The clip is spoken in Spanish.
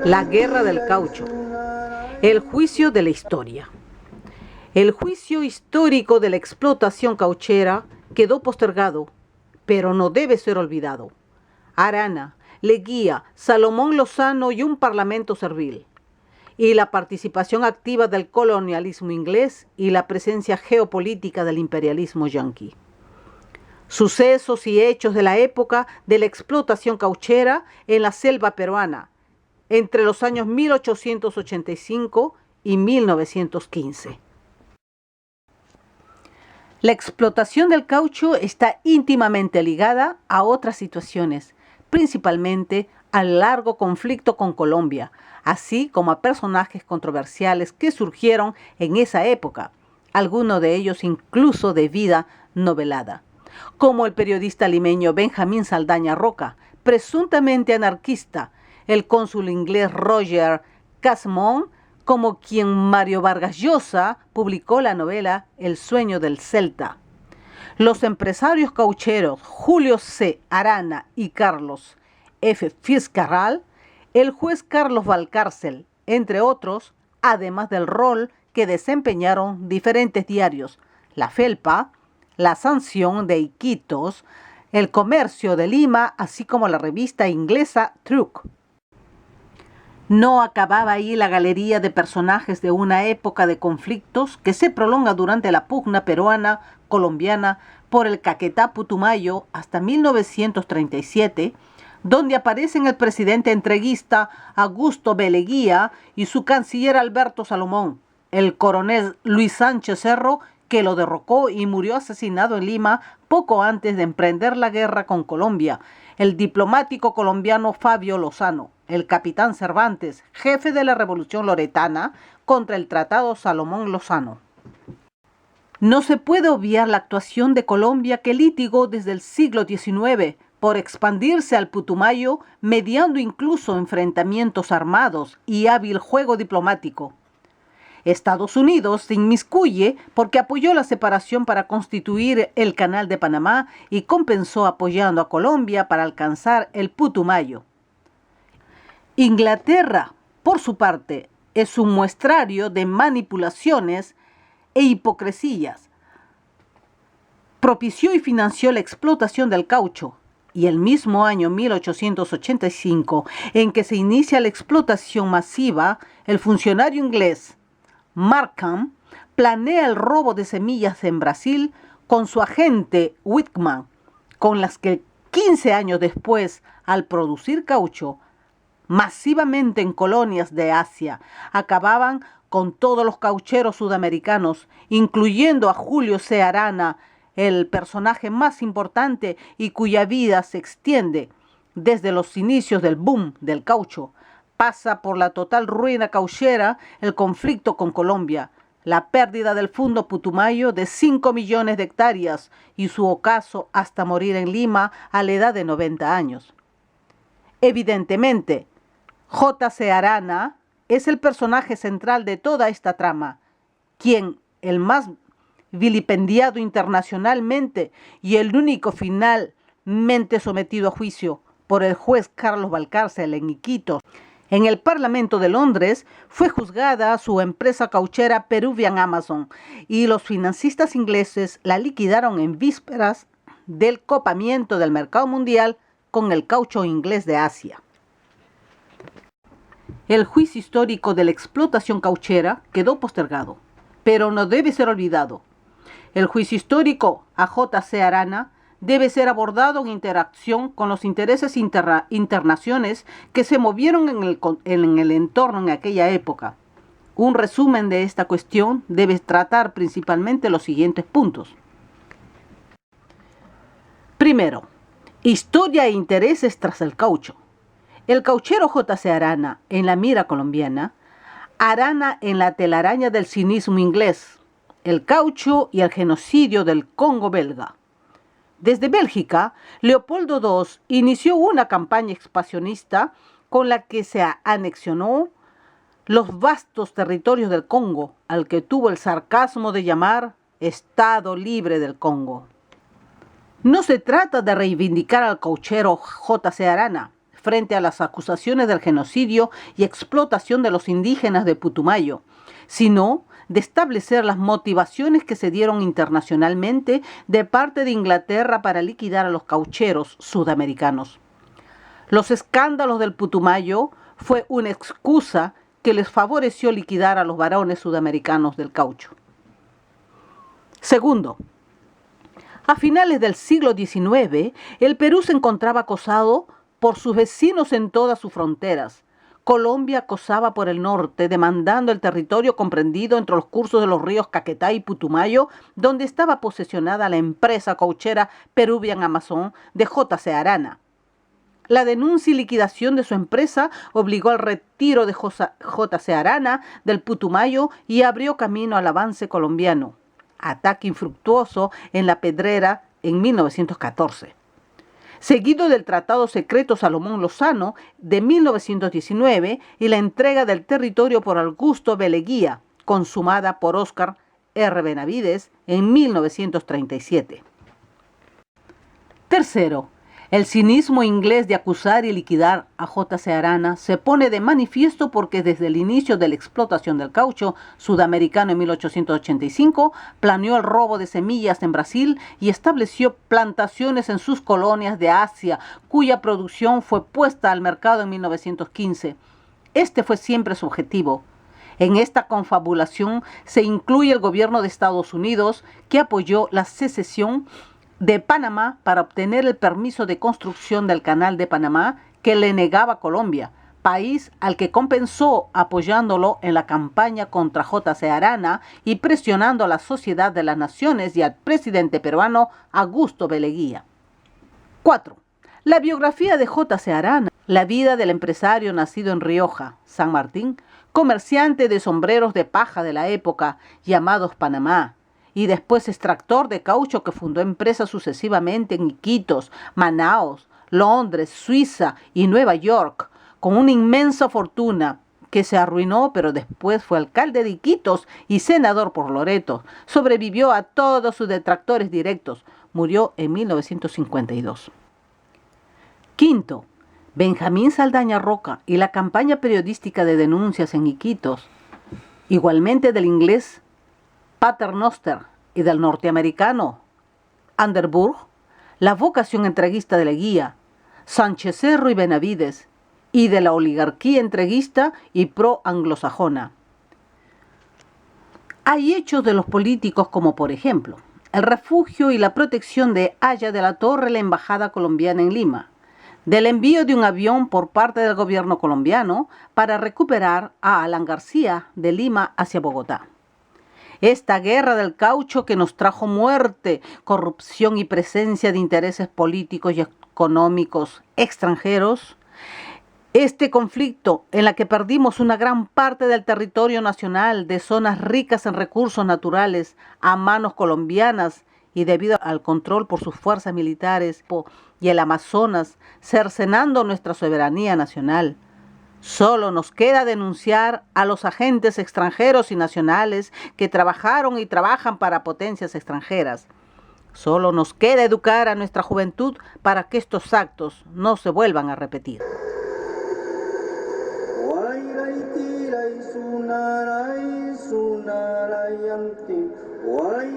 La guerra del caucho. El juicio de la historia. El juicio histórico de la explotación cauchera quedó postergado, pero no debe ser olvidado. Arana, Leguía, Salomón Lozano y un parlamento servil. Y la participación activa del colonialismo inglés y la presencia geopolítica del imperialismo yanqui. Sucesos y hechos de la época de la explotación cauchera en la selva peruana, entre los años 1885 y 1915. La explotación del caucho está íntimamente ligada a otras situaciones, principalmente al largo conflicto con Colombia, así como a personajes controversiales que surgieron en esa época, algunos de ellos incluso de vida novelada, como el periodista limeño Benjamín Saldaña Roca, presuntamente anarquista, el cónsul inglés Roger Casmont, como quien Mario Vargas Llosa publicó la novela El sueño del Celta. Los empresarios caucheros Julio C. Arana y Carlos F. Fitzcarral, el juez Carlos Valcárcel, entre otros, además del rol que desempeñaron diferentes diarios, La Felpa, La Sanción de Iquitos, El Comercio de Lima, así como la revista inglesa Truc. No acababa ahí la galería de personajes de una época de conflictos que se prolonga durante la pugna peruana-colombiana por el Caquetá Putumayo hasta 1937, donde aparecen el presidente entreguista Augusto B. Leguía y su canciller Alberto Salomón, el coronel Luis Sánchez Cerro, que lo derrocó y murió asesinado en Lima poco antes de emprender la guerra con Colombia, el diplomático colombiano Fabio Lozano, el capitán Cervantes, jefe de la Revolución Loretana, contra el Tratado Salomón Lozano. No se puede obviar la actuación de Colombia, que litigó desde el siglo XIX por expandirse al Putumayo, mediando incluso enfrentamientos armados y hábil juego diplomático. Estados Unidos se inmiscuye porque apoyó la separación para constituir el Canal de Panamá y compensó apoyando a Colombia para alcanzar el Putumayo. Inglaterra, por su parte, es un muestrario de manipulaciones e hipocresías. Propició y financió la explotación del caucho, y el mismo año 1885, en que se inicia la explotación masiva, el funcionario inglés Markham planea el robo de semillas en Brasil con su agente Whitman, con las que 15 años después, al producir caucho masivamente en colonias de Asia, acababan con todos los caucheros sudamericanos, incluyendo a Julio C. Arana, el personaje más importante y cuya vida se extiende desde los inicios del boom del caucho. Pasa por la total ruina cauchera, el conflicto con Colombia, la pérdida del Fundo Putumayo de 5 millones de hectáreas y su ocaso hasta morir en Lima a la edad de 90 años. Evidentemente, J.C. Arana es el personaje central de toda esta trama, quien, el más vilipendiado internacionalmente y el único finalmente sometido a juicio por el juez Carlos Valcárcel en Iquitos, en el Parlamento de Londres, fue juzgada su empresa cauchera Peruvian Amazon y los financistas ingleses la liquidaron en vísperas del copamiento del mercado mundial con el caucho inglés de Asia. El juicio histórico de la explotación cauchera quedó postergado, pero no debe ser olvidado. El juicio histórico a J.C. Arana debe ser abordado en interacción con los intereses internacionales que se movieron en el entorno en aquella época. Un resumen de esta cuestión debe tratar principalmente los siguientes puntos. Primero, historia e intereses tras el caucho. El cauchero J.C. Arana en la mira colombiana, Arana en la telaraña del cinismo inglés, el caucho y el genocidio del Congo belga. Desde Bélgica, Leopoldo II inició una campaña expansionista con la que se anexionó los vastos territorios del Congo, al que tuvo el sarcasmo de llamar Estado Libre del Congo. No se trata de reivindicar al cauchero J.C. Arana frente a las acusaciones del genocidio y explotación de los indígenas de Putumayo, sino de establecer las motivaciones que se dieron internacionalmente de parte de Inglaterra para liquidar a los caucheros sudamericanos. Los escándalos del Putumayo fue una excusa que les favoreció liquidar a los varones sudamericanos del caucho. Segundo, a finales del siglo XIX, el Perú se encontraba acosado por sus vecinos en todas sus fronteras. Colombia acosaba por el norte, demandando el territorio comprendido entre los cursos de los ríos Caquetá y Putumayo, donde estaba posesionada la empresa cauchera Peruvian Amazon de J.C. Arana. La denuncia y liquidación de su empresa obligó al retiro de J.C. Arana del Putumayo y abrió camino al avance colombiano. Ataque infructuoso en La Pedrera en 1914. Seguido del Tratado Secreto Salomón Lozano de 1919 y la entrega del territorio por Augusto B. Leguía, consumada por Óscar R. Benavides en 1937. Tercero, el cinismo inglés de acusar y liquidar a J.C. Arana se pone de manifiesto porque desde el inicio de la explotación del caucho sudamericano en 1885 planeó el robo de semillas en Brasil y estableció plantaciones en sus colonias de Asia, cuya producción fue puesta al mercado en 1915. Este fue siempre su objetivo. En esta confabulación se incluye el gobierno de Estados Unidos, que apoyó la secesión de Panamá para obtener el permiso de construcción del Canal de Panamá que le negaba Colombia, país al que compensó apoyándolo en la campaña contra J.C. Arana y presionando a la Sociedad de las Naciones y al presidente peruano Augusto B. Leguía. 4. La biografía de J.C. Arana, la vida del empresario nacido en Rioja, San Martín, comerciante de sombreros de paja de la época, llamados Panamá, y después extractor de caucho que fundó empresas sucesivamente en Iquitos, Manaos, Londres, Suiza y Nueva York, con una inmensa fortuna que se arruinó, pero después fue alcalde de Iquitos y senador por Loreto. Sobrevivió a todos sus detractores directos. Murió en 1952. Quinto, Benjamín Saldaña Roca y la campaña periodística de denuncias en Iquitos, igualmente del inglés Paternoster y del norteamericano Underburg, la vocación entreguista de Leguía, Sánchez Cerro y Benavides, y de la oligarquía entreguista y pro-anglosajona. Hay hechos de los políticos como, por ejemplo, el refugio y la protección de Haya de la Torre, la embajada colombiana en Lima, del envío de un avión por parte del gobierno colombiano para recuperar a Alan García de Lima hacia Bogotá. Esta guerra del caucho que nos trajo muerte, corrupción y presencia de intereses políticos y económicos extranjeros. Este conflicto en la que perdimos una gran parte del territorio nacional de zonas ricas en recursos naturales a manos colombianas y debido al control por sus fuerzas militares y el Amazonas, cercenando nuestra soberanía nacional. Solo nos queda denunciar a los agentes extranjeros y nacionales que trabajaron y trabajan para potencias extranjeras. Solo nos queda educar a nuestra juventud para que estos actos no se vuelvan a repetir. Why